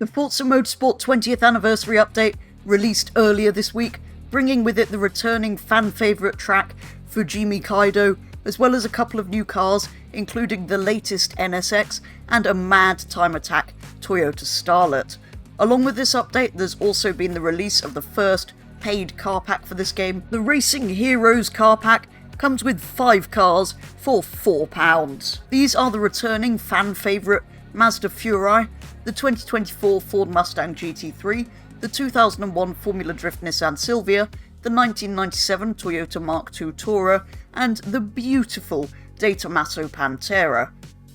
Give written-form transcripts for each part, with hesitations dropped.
The Forza Motorsport 20th anniversary update released earlier this week, bringing with it the returning fan favourite track Fujimi Kaido, as well as a couple of new cars, including the latest NSX and a mad time attack Toyota Starlet. Along with this update, there's also been the release of the first paid car pack for this game. The Racing Heroes car pack comes with 5 cars for £4. These are the returning fan favourite Mazda Furai, the 2024 Ford Mustang GT3, the 2001 Formula Drift Nissan Silvia, the 1997 Toyota Mark II Tourer, and the beautiful De Tomaso Pantera.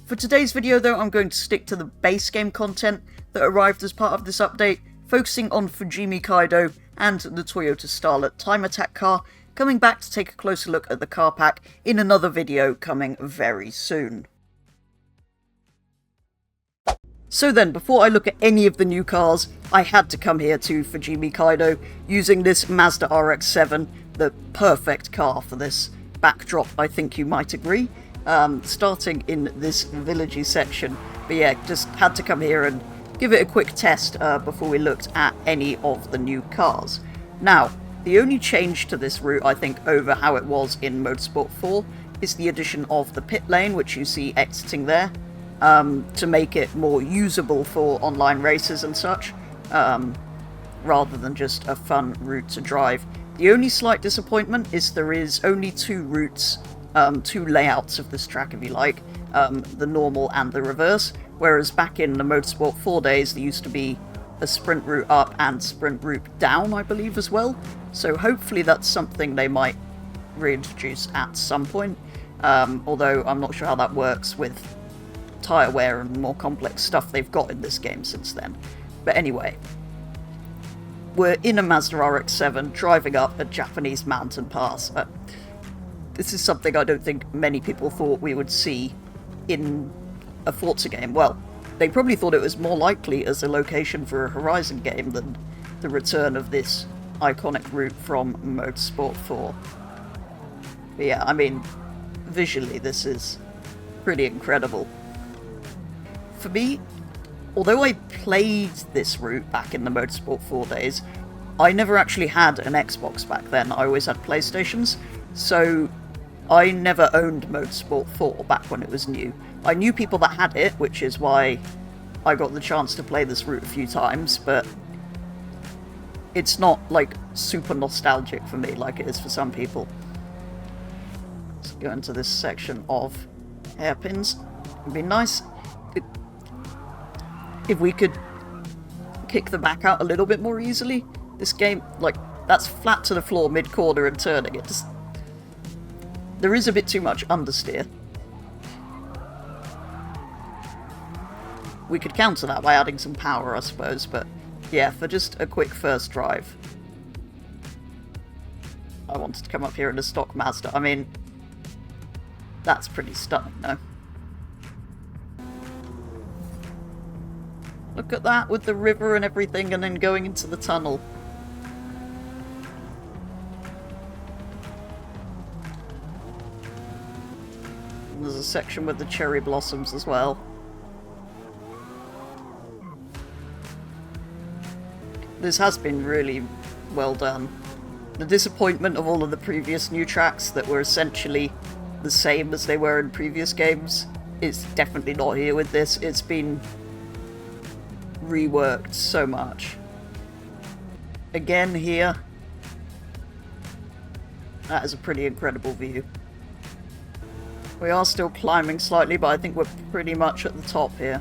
For today's video though, I'm going to stick to the base game content that arrived as part of this update, focusing on Fujimi Kaido and the Toyota Starlet time attack car, coming back to take a closer look at the car pack in another video coming very soon. So then, before I look at any of the new cars, I had to come here to Fujimi Kaido using this Mazda RX-7, the perfect car for this backdrop, I think you might agree, starting in this villagey section. But yeah, just had to come here and give it a quick test before we looked at any of the new cars. Now, the only change to this route, I think, over how it was in Motorsport 4 is the addition of the pit lane, which you see exiting there. To make it more usable for online races and such, rather than just a fun route to drive. The only slight disappointment is there is only 2 routes, 2 layouts of this track if you like, the normal and the reverse, whereas back in the Motorsport 4 days there used to be a sprint route up and sprint route down, I believe, as well. So hopefully that's something they might reintroduce at some point, although I'm not sure how that works with tyre wear and more complex stuff they've got in this game since then. But anyway, we're in a Mazda RX-7 driving up a Japanese mountain pass. This is something I don't think many people thought we would see in a Forza game. Well, they probably thought it was more likely as a location for a Horizon game than the return of this iconic route from Motorsport 4. But yeah, I mean, visually this is pretty incredible. For me, although I played this route back in the Motorsport 4 days, I never actually had an Xbox back then. I always had PlayStations, so I never owned Motorsport 4 back when it was new. I knew people that had it, which is why I got the chance to play this route a few times, but it's not, like, super nostalgic for me like it is for some people. Let's go into this section of hairpins. It'd be nice if we could kick the back out a little bit more easily. This game, like, that's flat to the floor mid-corner and turning. It just... there is a bit too much understeer. We could counter that by adding some power, I suppose, but yeah, for just a quick first drive. I wanted to come up here in a stock Mazda. I mean, that's pretty stunning, no? Look at that, with the river and everything, and then going into the tunnel. And there's a section with the cherry blossoms as well. This has been really well done. The disappointment of all of the previous new tracks that were essentially the same as they were in previous games is definitely not here with this. It's been reworked so much. Again here, that is a pretty incredible view. We are still climbing slightly, but I think we're pretty much at the top here.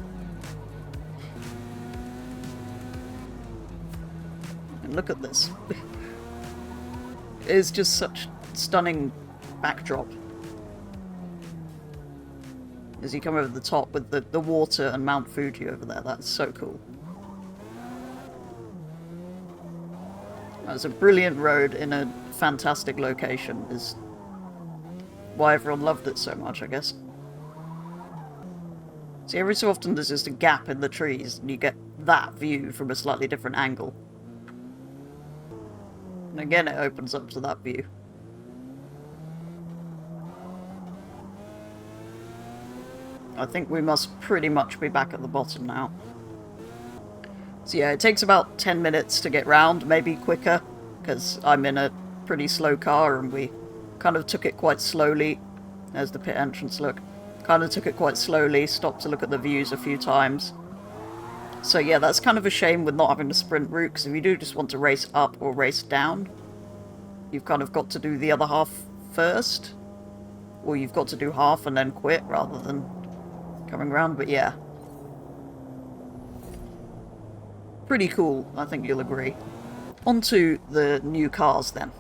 And look at this. It is just such stunning backdrop. As you come over the top with the water and Mount Fuji over there, that's so cool. That's a brilliant road in a fantastic location, is why everyone loved it so much, I guess. See, every so often there's just a gap in the trees, and you get that view from a slightly different angle. And again, it opens up to that view. I think we must pretty much be back at the bottom now. So yeah, it takes about 10 minutes to get round, maybe quicker, because I'm in a pretty slow car and we kind of took it quite slowly. There's the pit entrance, look. Kind of took it quite slowly, stopped to look at the views a few times. So yeah, that's kind of a shame with not having the sprint route, because if you do just want to race up or race down, you've kind of got to do the other half first. Or you've got to do half and then quit rather than coming round, but yeah. Pretty cool, I think you'll agree. On to the new cars then.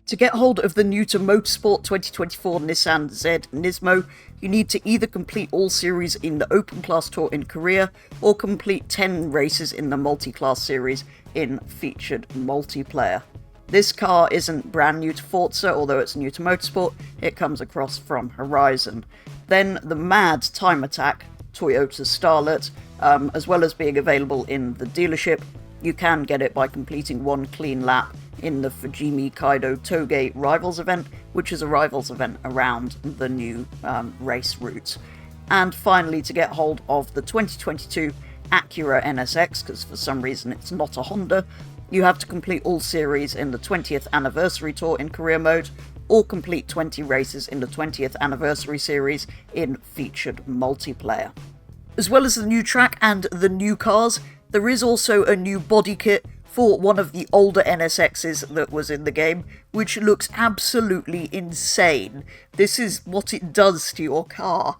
To get hold of the new to Motorsport 2024 Nissan Z Nismo, you need to either complete all series in the Open Class Tour in Korea, or complete 10 races in the Multi-Class series in featured multiplayer. This car isn't brand new to Forza, although it's new to Motorsport. It comes across from Horizon. Then the mad time attack Toyota Starlet, as well as being available in the dealership, you can get it by completing one clean lap in the Fujimi Kaido Toge Rivals event, which is a Rivals event around the new race route. And finally, to get hold of the 2022 Acura NSX, because for some reason it's not a Honda, you have to complete all series in the 20th Anniversary Tour in career mode, or complete 20 races in the 20th Anniversary Series in featured multiplayer. As well as the new track and the new cars, there is also a new body kit for one of the older NSXs that was in the game, which looks absolutely insane. This is what it does to your car.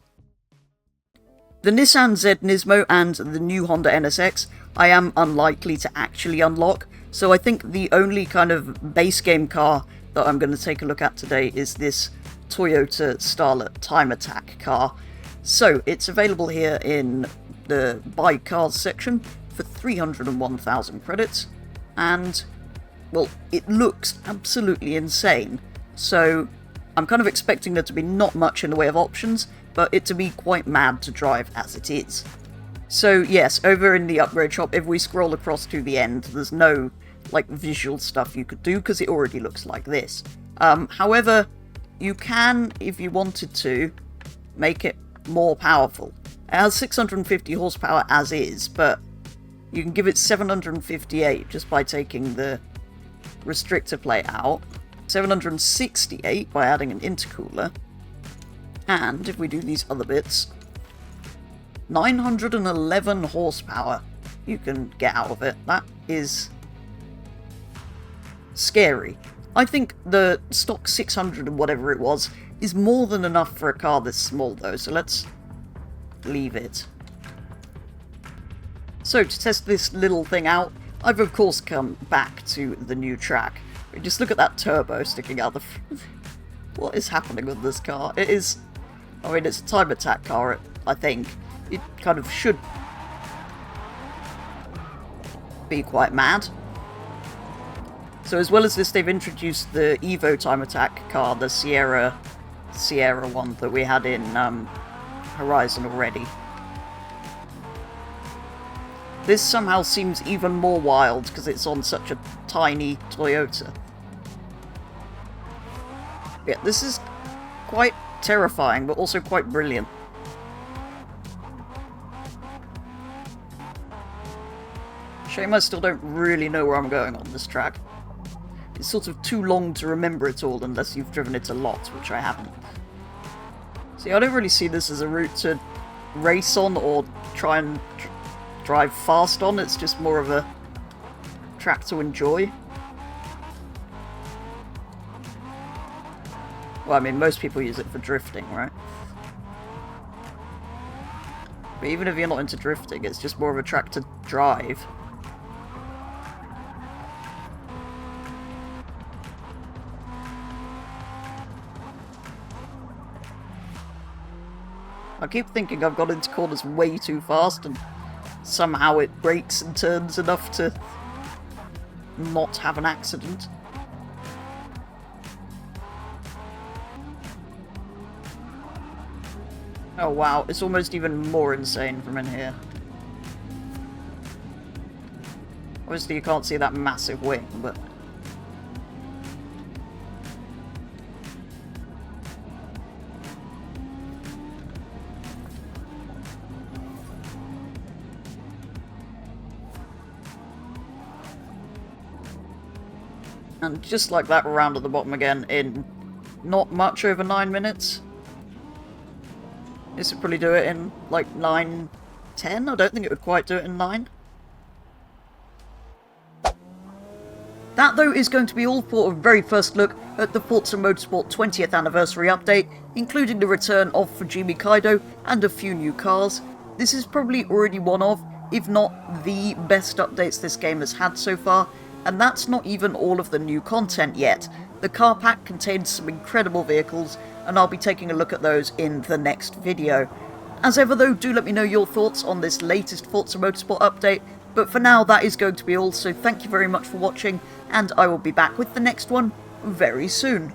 The Nissan Z Nismo and the new Honda NSX I am unlikely to actually unlock, so I think the only kind of base game car that I'm going to take a look at today is this Toyota Starlet Time Attack car. So it's available here in the Buy Cars section for 301,000 credits, and, well, it looks absolutely insane. So I'm kind of expecting there to be not much in the way of options, but it to be quite mad to drive as it is. So yes, over in the upgrade shop, if we scroll across to the end, there's no like visual stuff you could do because it already looks like this. However, you can, if you wanted to, make it more powerful. It has 650 horsepower as is, but you can give it 758 just by taking the restrictor plate out, 768 by adding an intercooler, and if we do these other bits, 911 horsepower you can get out of it. That is scary. I think the stock 600 and whatever it was is more than enough for a car this small though, so let's leave it. So to test this little thing out, I've of course come back to the new track. Just look at that turbo sticking out the What is happening with this car? It is, I mean, it's a time attack car, I think. It kind of should be quite mad. So as well as this, they've introduced the Evo time attack car, the Sierra one that we had in Horizon already. This somehow seems even more wild because it's on such a tiny Toyota. Yeah, this is quite terrifying, but also quite brilliant. Shame I still don't really know where I'm going on this track. It's sort of too long to remember it all unless you've driven it a lot, which I haven't. See, I don't really see this as a route to race on or try and drive fast on. It's just more of a track to enjoy. Well, I mean, most people use it for drifting, right? But even if you're not into drifting, it's just more of a track to drive. I keep thinking I've got into corners way too fast and somehow it brakes and turns enough to not have an accident. Oh wow, it's almost even more insane from in here. Obviously you can't see that massive wing, but... And just like that, we're round at the bottom again in not much over 9 minutes. This would probably do it in like 9, 10? I don't think it would quite do it in 9. That, though, is going to be all for a very first look at the Forza Motorsport 20th anniversary update, including the return of Fujimi Kaido and a few new cars. This is probably already one of, if not the best updates this game has had so far, and that's not even all of the new content yet. The car pack contains some incredible vehicles, and I'll be taking a look at those in the next video. As ever though, do let me know your thoughts on this latest Forza Motorsport update, but for now that is going to be all, so thank you very much for watching, and I will be back with the next one very soon.